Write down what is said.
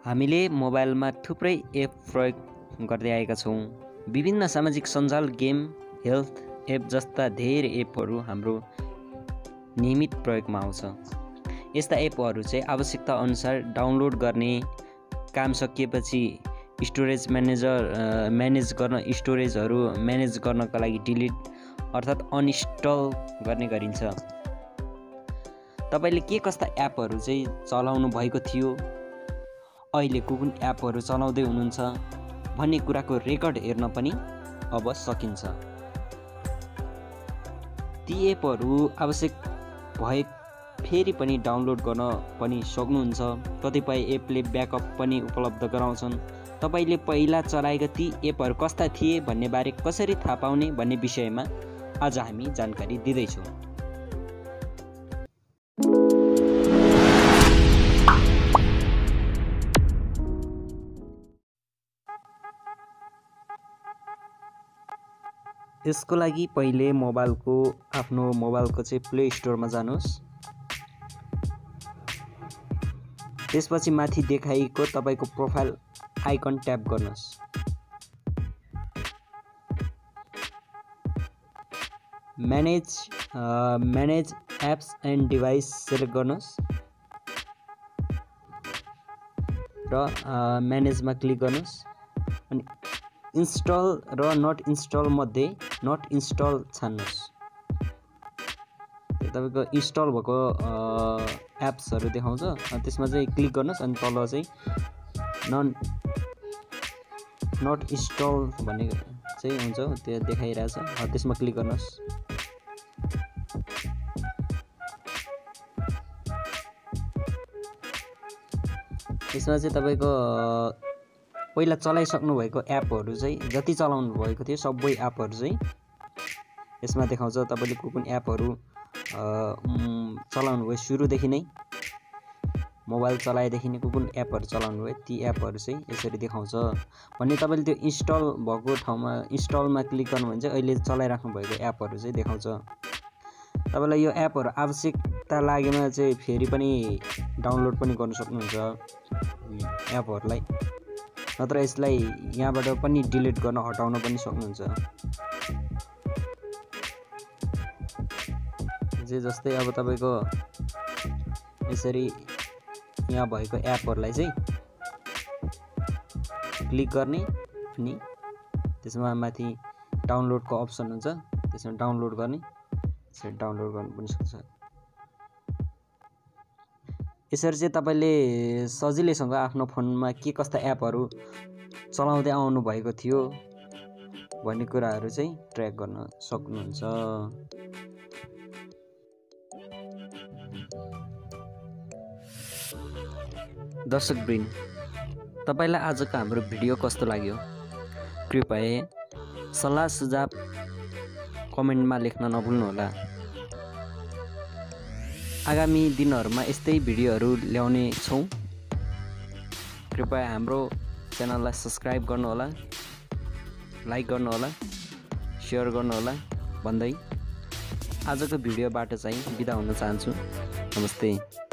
हामीले मोबाइलमा थुप्रै एप प्रयोग गर्दै आएका छौँ। विभिन्न सामाजिक सञ्जाल, गेम, हेल्थ एप जस्ता धेरै एपहरू हाम्रो नियमित प्रयोगमा आउँछ। यस्ता एपहरू चाहिँ आवश्यकता अनुसार डाउनलोड गर्ने, काम सकिएपछि स्टोरेजहरू म्यानेज गर्नका लागि डिलिट अर्थात् अनइन्स्टल गर्ने गरिन्छ। तपाईले के कस्ता एपहरू चाहिँ चलाउनु भएको थियो, अहिले कुन एपहरू चलाउँदै हुनुहुन्छ भन्ने कुराको रेकर्ड हेर्न पनि अब सकिन्छ। ती एपहरू आवश्यक भए फेरि पनि डाउनलोड गर्न पनि सक्नुहुन्छ। कतिपय एपले ब्याकअप पनि उपलब्ध गराउँछन्। तपाईले पहिला चलाएका ती एपहरू कस्ता थिए भन्ने बारे कसरी थाहा पाउने भन्ने विषयमा आज हामी जानकारी दिँदैछौँ। यसको लागि पहिले आफ्नो मोबाइलको चाहिँ प्ले स्टोरमा जानुहोस्। त्यसपछि माथि देखाइएको तपाईको प्रोफाइल आइकन ट्याप गर्नुहोस्। Manage apps and device select गर्नुहोस् र म्यानेजमा क्लिक गर्नुहोस् अनि इन्स्टल र नट इन्स्टल मध्ये नट इन्स्टल छान्नुहोस्। तपाईको इन्स्टल भएको एप्सहरू देखाउँछ, त्यसमा चाहिँ क्लिक गर्नुहोस् अनि तल चाहिँ नट इन्स्टल भन्ने चाहिँ हुन्छ, त्यो देखाइरहेछ, त्यसमा क्लिक गर्नुहोस्। त्यसमा चाहिँ तपाईको पहिला चलाइसक्नु भएको एपहरू चाहिँ जति चलाउनु भएको थियो सबै एपहरू चाहिँ यसमा देखाउँछ। तपाईले कुन एपहरू चलाउनु भयो सुरुदेखि नै, मोबाइल चलाएदेखि नै कुन एपहरू चलाउनु भयो ती एपहरू चाहिँ यसरी देखाउँछ भन्ने। तपाईले त्यो इन्स्टल भएको ठाउँमा इन्स्टलमा क्लिक गर्नु भने चाहिँ अहिले चलाइराख्नु भएको एपहरू चाहिँ देखाउँछ। तपाईलाई यो एपहरू आवश्यकता लागेमा चाहिँ फेरि पनि डाउनलोड पनि गर्न सक्नुहुन्छ एपहरूलाई, नत्र यसलाई यहाँबाट पनि डिलिट गर्न हटाउन पनि सक्नुहुन्छ। जस्तै अब तपाईको यसरी यहाँ भएको एपहरूलाई चाहिँ क्लिक गर्ने अनि त्यसमा माथि डाउनलोडको अप्सन हुन्छ, त्यसमा डाउनलोड गर्ने, यसरी डाउनलोड गर्नु पनि सक्छ। यसरी चाहिँ तपाईले सजिलैसँग आफ्नो फोनमा के कस्ता एपहरू चलाउँदै आउनु भएको थियो भन्ने कुराहरू चाहिँ ट्र्याक गर्न सक्नुहुन्छ। दर्शकवृन्द, तपाईलाई आजको हाम्रो भिडियो कस्तो लाग्यो कृपया सल्लाह सुझाव कमेन्टमा लेख्न नभुल्नुहोला। आगामी दिनहरूमा यस्तै भिडियोहरू ल्याउने छौँ। कृपया हाम्रो च्यानललाई सब्सक्राइब गर्नुहोला, लाइक गर्नुहोला, सेयर गर्नुहोला भन्दै आजको भिडियोबाट चाहिँ बिदा हुन चाहन्छु। नमस्ते।